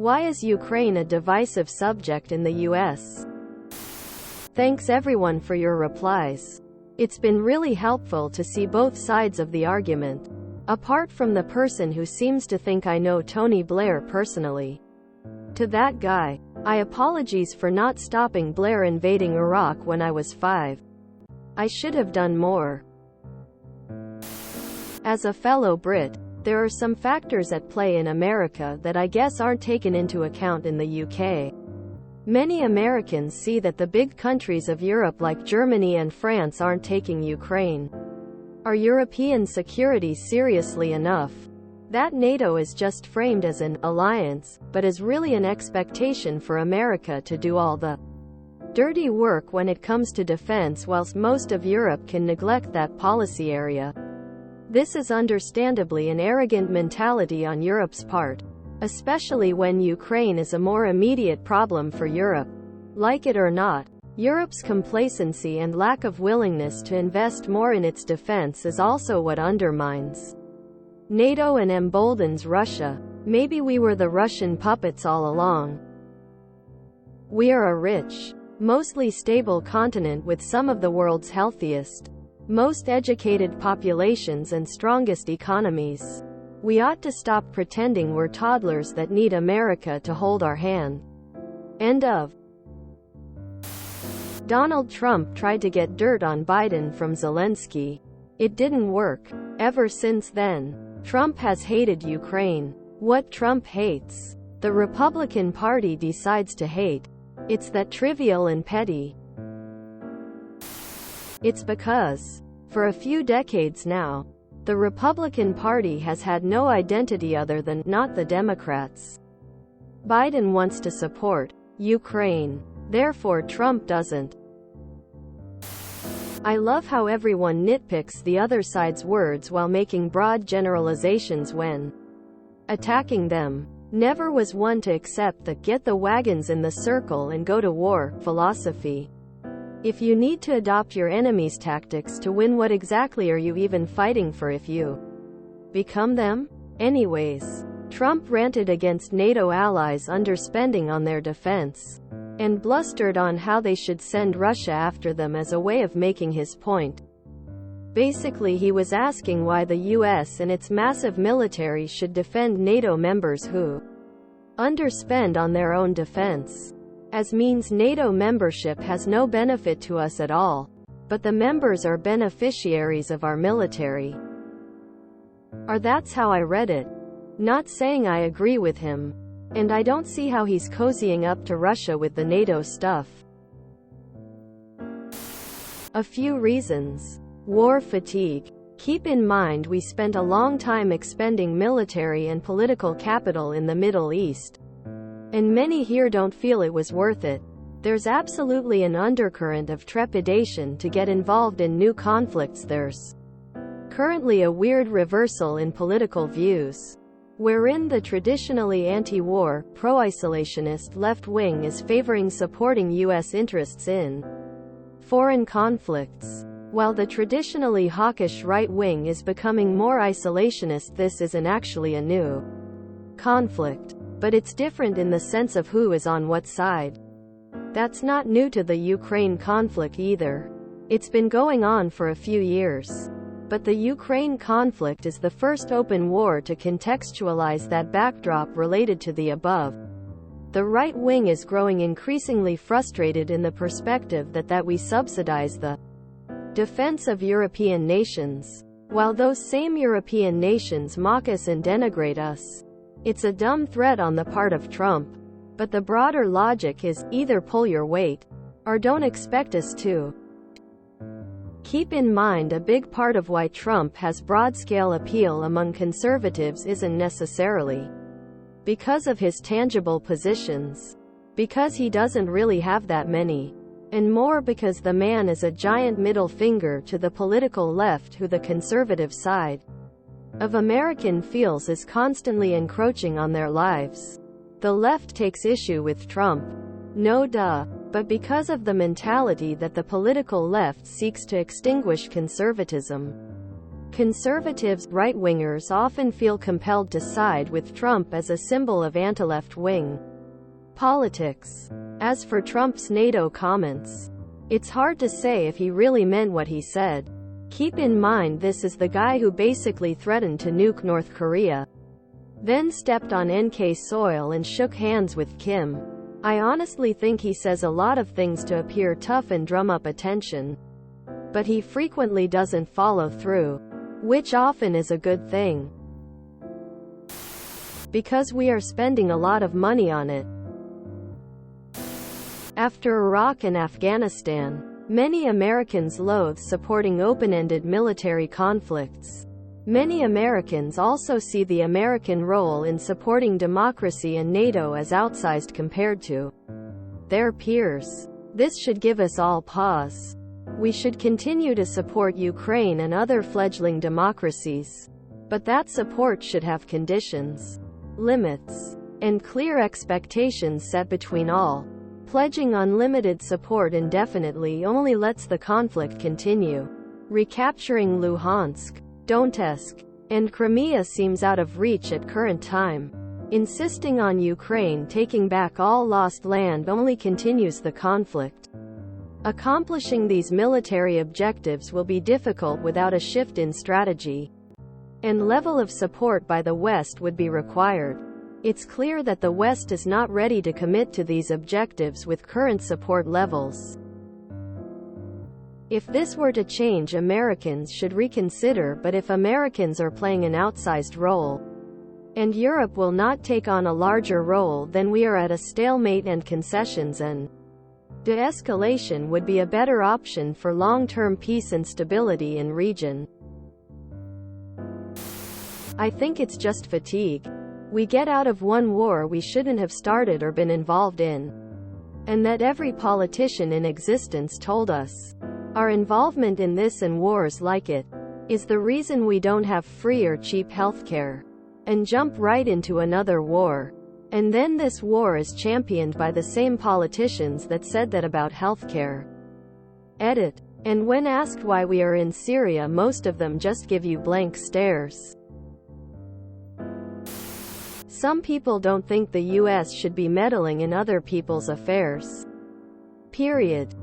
Why is Ukraine a divisive subject in the US? Thanks everyone for your replies. It's been really helpful to see both sides of the argument. Apart from the person who seems to think I know Tony Blair personally. To that guy, I apologize for not stopping Blair invading Iraq when I was 5. I should have done more. As a fellow Brit, there are some factors at play in America that I guess aren't taken into account in the UK. Many Americans see that the big countries of Europe like Germany and France aren't taking Ukraine. Are European security seriously enough? That NATO is just framed as an alliance, but is really an expectation for America to do all the dirty work when it comes to defense, whilst most of Europe can neglect that policy area. This is understandably an arrogant mentality on Europe's part, especially when Ukraine is a more immediate problem for Europe. Like it or not, Europe's complacency and lack of willingness to invest more in its defense is also what undermines NATO and emboldens Russia. Maybe we were the Russian puppets all along. We are a rich, mostly stable continent with some of the world's healthiest, most educated populations and strongest economies. We ought to stop pretending we're toddlers that need America to hold our hand. End of. Donald Trump tried to get dirt on Biden from Zelensky. It didn't work. Ever since then, Trump has hated Ukraine. What Trump hates, the Republican Party decides to hate. It's that trivial and petty. It's because, for a few decades now, the Republican Party has had no identity other than not the Democrats. Biden wants to support Ukraine. Therefore Trump doesn't. I love how everyone nitpicks the other side's words while making broad generalizations when attacking them. Never was one to accept the "get the wagons in the circle and go to war" philosophy. If you need to adopt your enemy's tactics to win, what exactly are you even fighting for if you become them? Anyways, Trump ranted against NATO allies underspending on their defense, and blustered on how they should send Russia after them as a way of making his point. Basically, he was asking why the US and its massive military should defend NATO members who underspend on their own defense. As means NATO membership has no benefit to us at all, but the members are beneficiaries of our military. Or that's how I read it. Not saying I agree with him. And I don't see how he's cozying up to Russia with the NATO stuff. A few reasons. War fatigue. Keep in mind we spent a long time expending military and political capital in the Middle East. And many here don't feel it was worth it. There's absolutely an undercurrent of trepidation to get involved in new conflicts. There's currently a weird reversal in political views, wherein the traditionally anti-war, pro-isolationist left wing is favoring supporting U.S. interests in foreign conflicts, while the traditionally hawkish right wing is becoming more isolationist. This isn't actually a new conflict, but it's different in the sense of who is on what side. That's not new to the Ukraine conflict either. It's been going on for a few years. But the Ukraine conflict is the first open war to contextualize that backdrop related to the above. The right wing is growing increasingly frustrated in the perspective that we subsidize the defense of European nations, while those same European nations mock us and denigrate us. It's a dumb threat on the part of Trump, but the broader logic is, either pull your weight, or don't expect us to. Keep in mind a big part of why Trump has broad-scale appeal among conservatives isn't necessarily because of his tangible positions, because he doesn't really have that many, and more because the man is a giant middle finger to the political left who the conservative side of American feels is constantly encroaching on their lives. The left takes issue with Trump. No duh. But because of the mentality that the political left seeks to extinguish conservatism. Conservatives, right-wingers often feel compelled to side with Trump as a symbol of anti-left-wing politics. As for Trump's NATO comments, it's hard to say if he really meant what he said. Keep in mind this is the guy who basically threatened to nuke North Korea, then stepped on NK soil and shook hands with Kim. I honestly think he says a lot of things to appear tough and drum up attention, but he frequently doesn't follow through, which often is a good thing, because we are spending a lot of money on it. After Iraq and Afghanistan, many Americans loathe supporting open-ended military conflicts. Many Americans also see the American role in supporting democracy and NATO as outsized compared to their peers. This should give us all pause. We should continue to support Ukraine and other fledgling democracies, but that support should have conditions, limits, and clear expectations set between all. Pledging unlimited support indefinitely only lets the conflict continue. Recapturing Luhansk, Donetsk, and Crimea seems out of reach at current time. Insisting on Ukraine taking back all lost land only continues the conflict. Accomplishing these military objectives will be difficult without a shift in strategy, and level of support by the West would be required. It's clear that the West is not ready to commit to these objectives with current support levels. If this were to change, Americans should reconsider, but if Americans are playing an outsized role, and Europe will not take on a larger role, then we are at a stalemate, and concessions and de-escalation would be a better option for long-term peace and stability in region. I think it's just fatigue. We get out of one war we shouldn't have started or been involved in, and that every politician in existence told us. Our involvement in this and wars like it is the reason we don't have free or cheap healthcare, and jump right into another war. And then this war is championed by the same politicians that said that about healthcare. Edit. And when asked why we are in Syria, most of them just give you blank stares. Some people don't think the US should be meddling in other people's affairs. Period.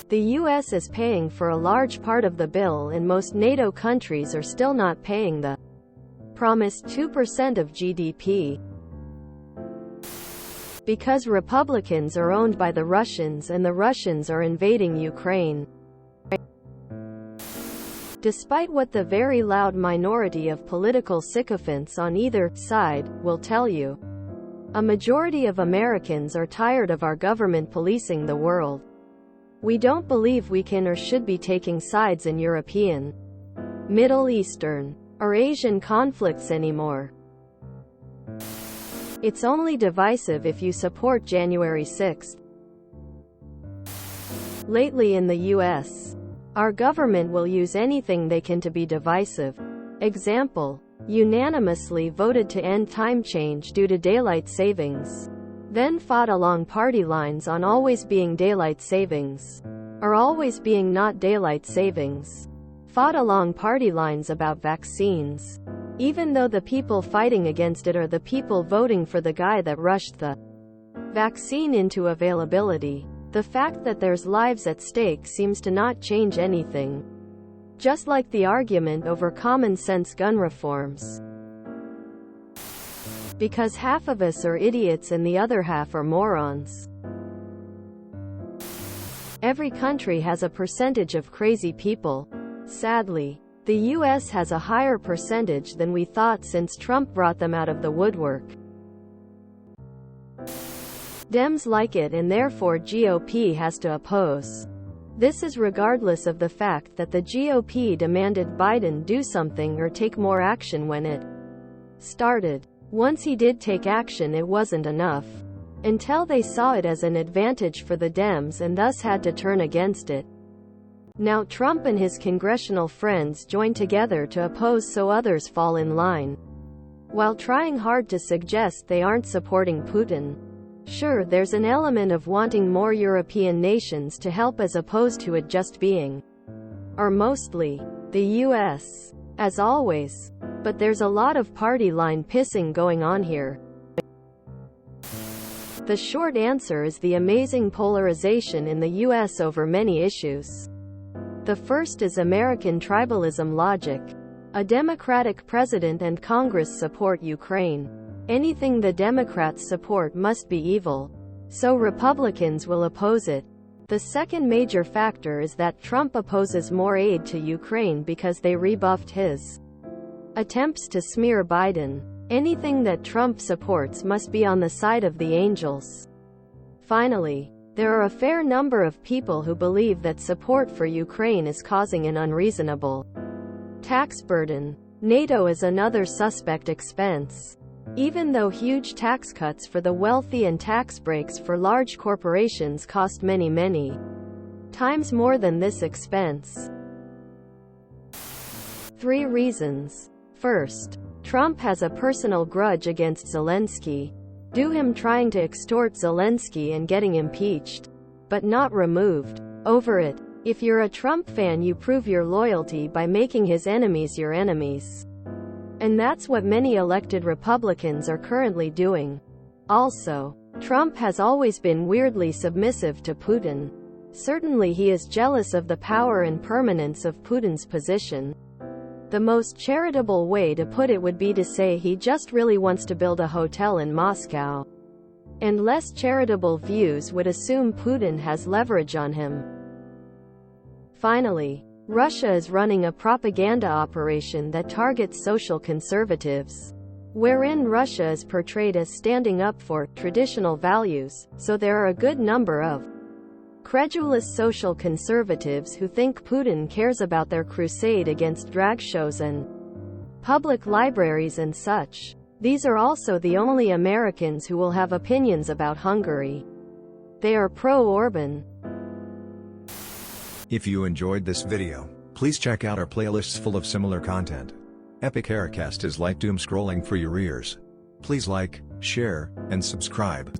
The US is paying for a large part of the bill, and most NATO countries are still not paying the promised 2% of GDP. Because Republicans are owned by the Russians and the Russians are invading Ukraine. Despite what the very loud minority of political sycophants on either side will tell you, a majority of Americans are tired of our government policing the world. We don't believe we can or should be taking sides in European, Middle Eastern, or Asian conflicts anymore. It's only divisive if you support January 6th. Lately in the US, our government will use anything they can to be divisive. Example, unanimously voted to end time change due to daylight savings, then fought along party lines on always being daylight savings, or always being not daylight savings. Fought along party lines about vaccines, even though the people fighting against it are the people voting for the guy that rushed the vaccine into availability. The fact that there's lives at stake seems to not change anything. Just like the argument over common sense gun reforms. Because half of us are idiots and the other half are morons. Every country has a percentage of crazy people. Sadly, the US has a higher percentage than we thought since Trump brought them out of the woodwork. Dems like it, and therefore GOP has to oppose. This is regardless of the fact that the GOP demanded Biden do something or take more action when it started. Once he did take action, it wasn't enough, until they saw it as an advantage for the Dems and thus had to turn against it. Now Trump and his congressional friends join together to oppose so others fall in line, while trying hard to suggest they aren't supporting Putin. Sure, there's an element of wanting more European nations to help as opposed to it just being, or mostly, The US. As always. But there's a lot of party line pissing going on here. The short answer is the amazing polarization in the US over many issues. The first is American tribalism logic. A Democratic president and Congress support Ukraine. Anything the Democrats support must be evil. So Republicans will oppose it. The second major factor is that Trump opposes more aid to Ukraine because they rebuffed his attempts to smear Biden. Anything that Trump supports must be on the side of the angels. Finally, there are a fair number of people who believe that support for Ukraine is causing an unreasonable tax burden. NATO is another suspect expense. Even though huge tax cuts for the wealthy and tax breaks for large corporations cost many times more than this expense. 3 reasons. First, Trump has a personal grudge against Zelensky. Due him trying to extort Zelensky and getting impeached, but not removed, over it. If you're a Trump fan, you prove your loyalty by making his enemies your enemies. And that's what many elected Republicans are currently doing. Also, Trump has always been weirdly submissive to Putin. Certainly he is jealous of the power and permanence of Putin's position. The most charitable way to put it would be to say he just really wants to build a hotel in Moscow. And less charitable views would assume Putin has leverage on him. Finally, Russia is running a propaganda operation that targets social conservatives, wherein Russia is portrayed as standing up for traditional values, so there are a good number of credulous social conservatives who think Putin cares about their crusade against drag shows and public libraries and such. These are also the only Americans who will have opinions about Hungary. They are pro-Orban. If you enjoyed this video, please check out our playlists full of similar content. Epic Haircast is like doom scrolling for your ears. Please like, share, and subscribe.